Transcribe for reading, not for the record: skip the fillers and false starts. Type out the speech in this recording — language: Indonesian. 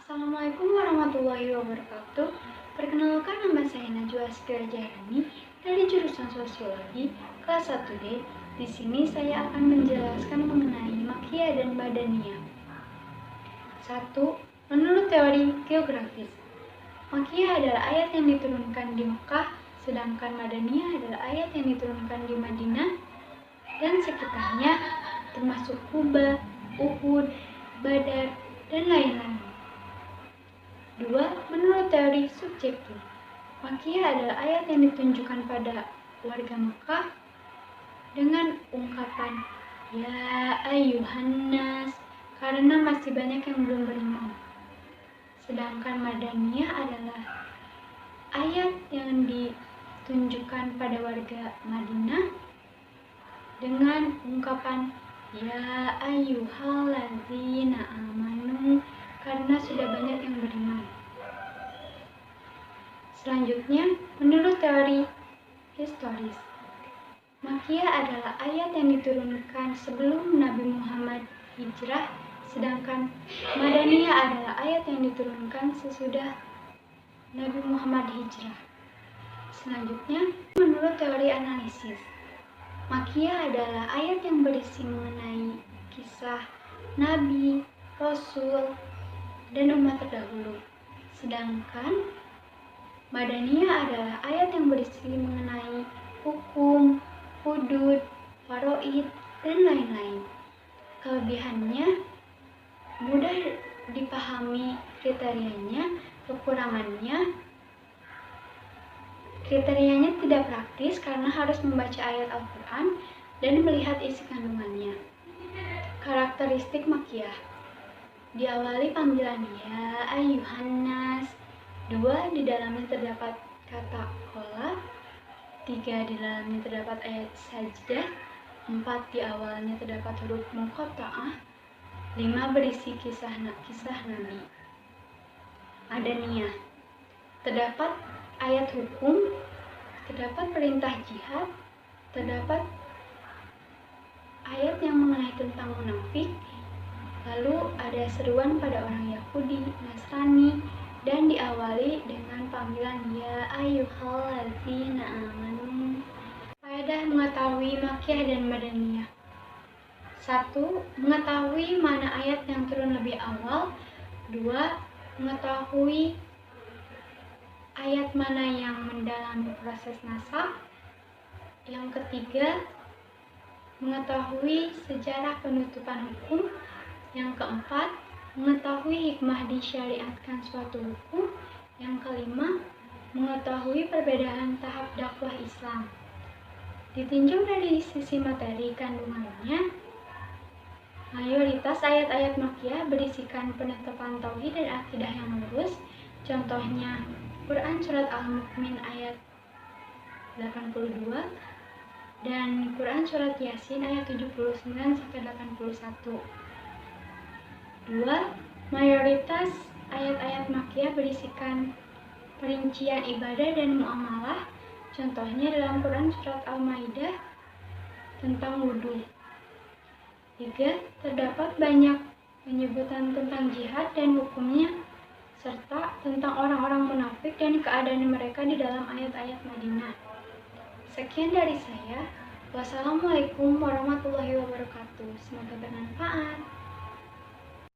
Assalamualaikum warahmatullahi wabarakatuh. Perkenalkan, nama saya Najwa Askia Jairani dari jurusan Sosiologi kelas 1D. Di sini saya akan menjelaskan mengenai Makkiyah dan Madaniyah. 1. Menurut teori geografis, Makkiyah adalah ayat yang diturunkan di Mekah, sedangkan Madaniyah adalah ayat yang diturunkan di Madinah dan sekitarnya, termasuk Kuba, Uhud, Badar, dan lain-lain. 2. Menurut teori subjektif, Makkiyah adalah ayat yang ditunjukkan pada warga Mekah dengan ungkapan Ya ayyuhan nas, karena masih banyak yang belum beriman. Sedangkan Madaniyah adalah ayat yang ditunjukkan pada warga Madinah dengan ungkapan Ya ayyuhalladzina amanu, karena sudah banyak yang beriman. Selanjutnya, menurut teori historis, Makkiyah adalah ayat yang diturunkan sebelum Nabi Muhammad hijrah, sedangkan Madaniyah adalah ayat yang diturunkan sesudah Nabi Muhammad hijrah. Selanjutnya, menurut teori analisis, Makkiyah adalah ayat yang berisi mengenai kisah Nabi, Rasul, dan umat terdahulu. Sedangkan Madaniyah adalah ayat yang berisi mengenai hukum, hudud, faraid, dan lain-lain. Kelebihannya mudah dipahami kriterianya, kekurangannya tidak praktis karena harus membaca ayat Al-Quran dan melihat isi kandungannya. Karakteristik Makkiyah: diawali panggilan Ya ayyuhan nas. 2. Di dalamnya terdapat kata qola. 3. Di dalamnya terdapat ayat sajdah. 4. Di awalnya terdapat huruf muqatta'ah. 5. Berisi kisah Nabi. Madaniyah: terdapat ayat hukum, terdapat perintah jihad, terdapat ayat yang mengenai tentang munafik, lalu ada seruan pada orang Yahudi, Nasrani, dan diawali dengan panggilan Ya ayyuhalladzina amanu. Faedah mengetahui Makkiyah dan Madaniyah. 1. Mengetahui mana ayat yang turun lebih awal. 2. Mengetahui ayat mana yang mendalami proses nasakh. Yang ketiga, mengetahui sejarah penutupan hukum. Yang keempat, mengetahui hikmah disyariatkan suatu hukum. Yang kelima, mengetahui perbedaan tahap dakwah Islam. Ditinjau dari sisi materi kandungannya, mayoritas ayat-ayat Makkiyah berisikan penetapan tauhid dan akidah yang lurus. Contohnya, Quran Surat Al-Mu'min ayat 82 dan Quran Surat Yasin ayat 79-81. 2. Mayoritas ayat-ayat Makkiyah berisikan perincian ibadah dan muamalah. Contohnya dalam Quran Surat Al-Maidah tentang wudhu. 3. Terdapat banyak penyebutan tentang jihad dan hukumnya, serta tentang orang-orang munafik dan keadaan mereka di dalam ayat-ayat Madinah. Sekian dari saya. Wassalamualaikum warahmatullahi wabarakatuh. Semoga bermanfaat.